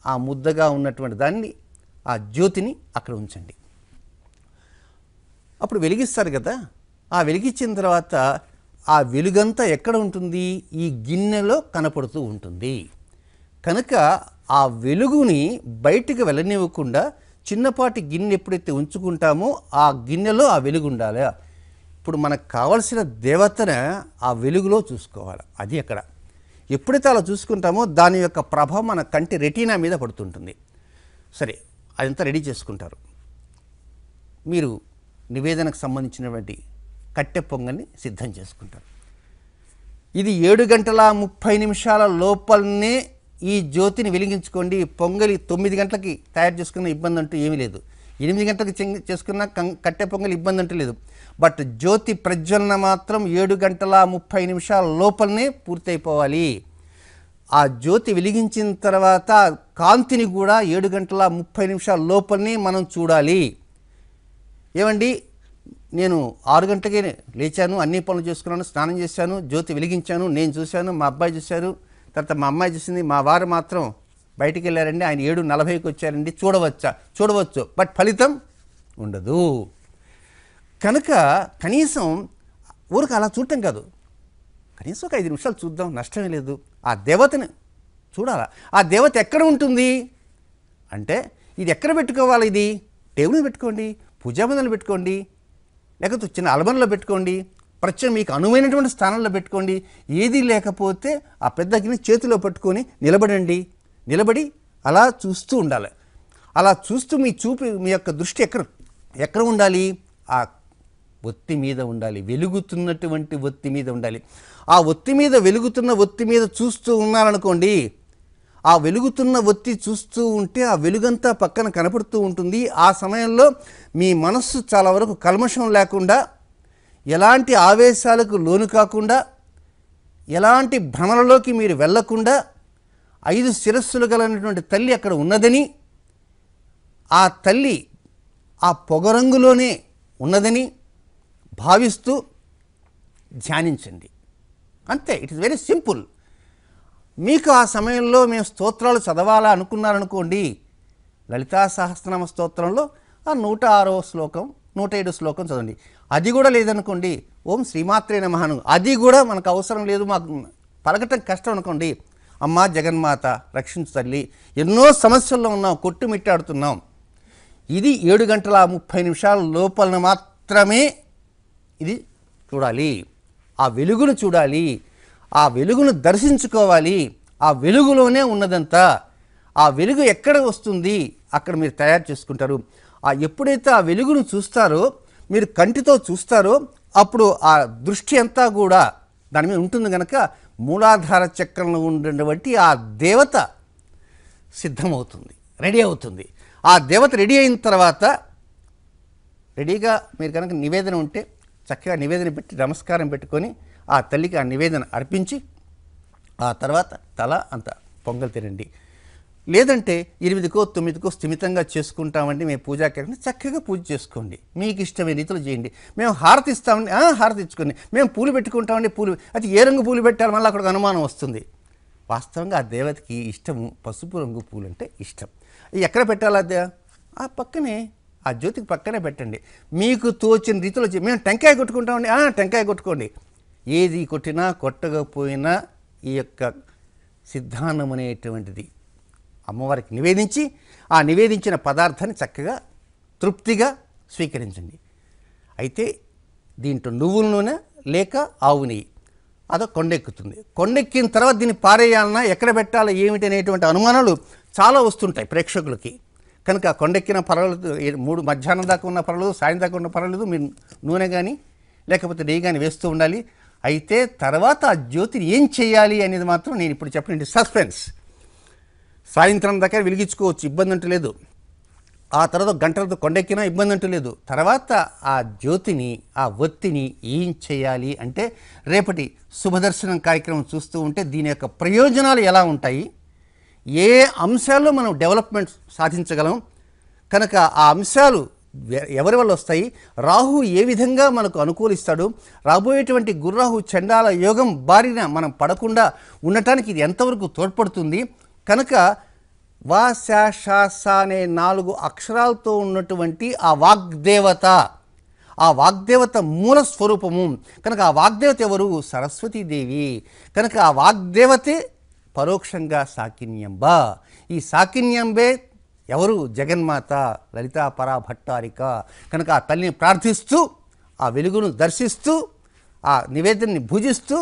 ఆ ముద్దగా ఉన్నటువంటి దాన్ని ఆ జ్యోతిని అక్కడ ఉంచండి. అప్పుడు వెలిగిస్తారు కదా, ఆ వెలిగించిన తర్వాత ఆ వెలుగంతా ఎక్కడ ఉంటుంది, ఈ గిన్నెలో కనపడుతూ ఉంటుంది. కనుక ఆ వెలుగుని బయటికి వెళ్ళనివ్వకుండా చిన్నపాటి గిన్నె ఎప్పుడైతే ఉంచుకుంటామో ఆ గిన్నెలో ఆ వెలుగు ఉండాలి. ఇప్పుడు మనకు కావలసిన దేవతను ఆ వెలుగులో చూసుకోవాలి. అది అక్కడ ఎప్పుడైతే అలా చూసుకుంటామో దాని యొక్క ప్రభావం మన కంటి రెటీనా మీద పడుతుంటుంది. సరే, అదంతా రెడీ చేసుకుంటారు. మీరు నివేదనకు సంబంధించినటువంటి కట్టె పొంగల్ని సిద్ధం చేసుకుంటారు. ఇది 7:30 లోపలనే ఈ జ్యోతిని వెలిగించుకోండి. పొంగలి 9 గంటలకి తయారు చేసుకున్న ఇబ్బంది అంటూ ఏమీ లేదు, 8 గంటలకు చేసుకున్న కట్టె పొంగలి ఇబ్బంది అంటూ లేదు. బట్ జ్యోతి ప్రజ్వలన మాత్రం 7:30 లోపలనే పూర్తయిపోవాలి. ఆ జ్యోతి వెలిగించిన తర్వాత కాంతిని కూడా 7:30 లోపలనే మనం చూడాలి. ఏమండి, నేను 6 గంటలకే లేచాను, అన్ని పనులు చేసుకున్నాను, స్నానం చేశాను, జ్యోతి వెలిగించాను, నేను చూశాను, మా అబ్బాయి చూశారు, తర్వాత మా అమ్మాయి చూసింది, మా వారు మాత్రం బయటికి వెళ్ళారండి, ఆయన 7:40కి వచ్చారండి, చూడవచ్చు, బట్ ఫలితం ఉండదు. కనుక కనీసం ఊరికి అలా చూడటం కాదు, కనీసం ఒక 5 నిమిషాలు చూద్దాం, నష్టమే లేదు. ఆ దేవతని చూడాలా. ఆ దేవత ఎక్కడ ఉంటుంది అంటే ఇది ఎక్కడ పెట్టుకోవాలి, ఇది టేబుల్ పెట్టుకోండి, పూజాబంధంలో పెట్టుకోండి, లేకపోతే చిన్న అలబన్లో పెట్టుకోండి, ప్రత్యేక మీకు అనువైనటువంటి స్థానంలో పెట్టుకోండి. ఏది లేకపోతే ఆ పెద్ద గిన్నె చేతిలో పట్టుకొని నిలబడి అలా చూస్తూ ఉండాలి. అలా చూస్తూ మీ యొక్క దృష్టి ఎక్కడ ఉండాలి, ఆ ఒత్తి మీద ఉండాలి, వెలుగుతున్నటువంటి ఒత్తి మీద ఉండాలి. ఆ ఒత్తి మీద వెలుగుతున్న ఒత్తి మీద చూస్తూ ఉన్నారనుకోండి, ఆ వెలుగుతున్న ఒత్తి చూస్తూ ఉంటే ఆ వెలుగంతా పక్కన కనపడుతూ ఉంటుంది. ఆ సమయంలో మీ మనస్సు చాలా వరకు కల్మషం లేకుండా, ఎలాంటి ఆవేశాలకు లోను కాకుండా, ఎలాంటి భ్రమలలోకి మీరు వెళ్లకుండా 5 శిరస్సులు గలనటువంటి తల్లి అక్కడ ఉన్నదని, ఆ తల్లి ఆ పొగరంగులోనే ఉన్నదని భావిస్తూ ధ్యానించండి. అంతే. It is very simple. మీకు ఆ సమయంలో మేము స్తోత్రాలు చదవాలా అనుకున్నారనుకోండి, లలితా సహస్రనామ స్తోత్రంలో ఆ 106వ శ్లోకం 107 శ్లోకం చదవండి. అది కూడా లేదనుకోండి, ఓం శ్రీమాత్రే నమః అను. అది కూడా మనకు అవసరం లేదు, మాకు పలకటం కష్టం అనుకోండి, అమ్మా జగన్మాత రక్షించు తల్లి, ఎన్నో సమస్యల్లో ఉన్నాం, కొట్టుమిట్టాడుతున్నాం, ఇది 7 గంటల 30 నిమిషాల లోపల మాత్రమే ఇది చూడాలి, ఆ వెలుగును చూడాలి, ఆ వెలుగును దర్శించుకోవాలి. ఆ వెలుగులోనే ఉన్నదంతా. ఆ వెలుగు ఎక్కడ వస్తుంది అక్కడ మీరు తయారు చేసుకుంటారు. ఎప్పుడైతే ఆ వెలుగును చూస్తారో, మీరు కంటితో చూస్తారో, అప్పుడు ఆ దృష్టి అంతా కూడా దాని మీద ఉంటుంది కనుక మూలాధార చక్రంలో ఉన్నటువంటి ఆ దేవత సిద్ధమవుతుంది, రెడీ అవుతుంది. ఆ దేవత రెడీ అయిన తర్వాత రెడీగా మీరు కనుక నివేదన ఉంటే చక్కగా నివేదన పెట్టి నమస్కారం పెట్టుకొని ఆ తల్లికి ఆ నివేదన అర్పించి ఆ తర్వాత తల అంత పొంగల్ తినండి. లేదంటే 8కో 9కో స్థిమితంగా చేసుకుంటామండి మేము పూజా కార్యక్రమం, చక్కగా పూజ చేసుకోండి, మీకు ఇష్టమైన రీతిలో చేయండి. మేము హారతి ఇస్తామండి, హారతి ఇచ్చుకోండి. మేము పూలు పెట్టుకుంటామండి, పూలు అది ఏ రంగు పూలు పెట్టాలి మళ్ళీ అక్కడ అనుమానం వస్తుంది. వాస్తవంగా ఆ దేవతకి ఇష్టము పసుపు రంగు పూలు అంటే ఇష్టం. ఎక్కడ పెట్టాలి అదే? ఆ పక్కనే, ఆ జ్యోతికి పక్కనే పెట్టండి. మీకు తోచిన రీతిలో మేము టెంకాయ కొట్టుకుంటామండి, టెంకాయ కొట్టుకోండి. ఏది కొట్టినా కొట్టకపోయినా ఈ యొక్క సిద్ధాన్నం అనేటువంటిది అమ్మవారికి నివేదించి ఆ నివేదించిన పదార్థాన్ని చక్కగా తృప్తిగా స్వీకరించండి. అయితే దీంట్లో నువ్వుల నూనె లేక ఆవు నెయ్యి అదో కొండెక్కుతుంది. కొండెక్కిన తర్వాత దీన్ని పారేయాలన్నా ఎక్కడ పెట్టాలో ఏమిటి అనేటువంటి అనుమానాలు చాలా వస్తుంటాయి ప్రేక్షకులకి. కనుక కొండెక్కిన పర్వాలేదు, 3 మధ్యాహ్నం దాకా ఉన్న పర్వాలేదు, సాయం దాకా ఉన్న పర్వాలేదు, మీరు నూనె కానీ లేకపోతే నెయ్యి కానీ వేస్తూ ఉండాలి. అయితే తర్వాత ఆ జ్యోతిని ఏం చేయాలి అనేది మాత్రం నేను ఇప్పుడు చెప్పండి, సస్పెన్స్. సాయంత్రం దాకా వెలిగించుకోవచ్చు, ఇబ్బంది అంటూ లేదు. ఆ తర్వాత గంటలతో కొండెక్కినా ఇబ్బంది అంటూ లేదు. తర్వాత ఆ జ్యోతిని, ఆ ఒత్తిని ఏం చేయాలి అంటే రేపటి శుభదర్శనం కార్యక్రమం చూస్తూ ఉంటే దీని యొక్క ప్రయోజనాలు ఎలా ఉంటాయి, ఏ అంశాల్లో మనం డెవలప్మెంట్ సాధించగలం, కనుక ఆ అంశాలు ఎవరి వల్ల వస్తాయి, రాహు ఏ విధంగా మనకు అనుకూలిస్తాడు, రాబోయేటువంటి గుర్రాహు చండాల యోగం బారిన మనం పడకుండా ఉండటానికి ఇది ఎంతవరకు తోడ్పడుతుంది. కనుక వాశాశాస అనే 4 అక్షరాలతో ఉన్నటువంటి ఆ వాగ్దేవత, ఆ వాగ్దేవత మూల స్వరూపము. కనుక ఆ వాగ్దేవత ఎవరు? సరస్వతీదేవి. కనుక ఆ వాగ్దేవతే పరోక్షంగా సాకిన్యంబ. ఈ సాకిన్యంబే ఎవరు? జగన్మాత లలితా పరాభట్టారిక. కనుక ఆ తల్లిని ప్రార్థిస్తూ ఆ వెలుగును దర్శిస్తూ ఆ నివేదనని భుజిస్తూ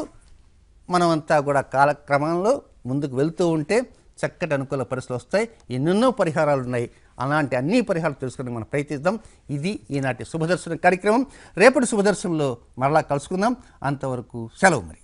మనమంతా కూడా కాలక్రమంలో ముందుకు వెళ్తూ ఉంటే చక్కటి అనుకూల పరిస్థితులు వస్తాయి. ఎన్నెన్నో పరిహారాలు ఉన్నాయి. అలాంటి అన్ని పరిహారాలు తెలుసుకుని మనం ప్రయత్నిద్దాం. ఇది ఈనాటి శుభదర్శనం కార్యక్రమం. రేపటి శుభదర్శనంలో మరలా కలుసుకుందాం. అంతవరకు సెలవు మరి.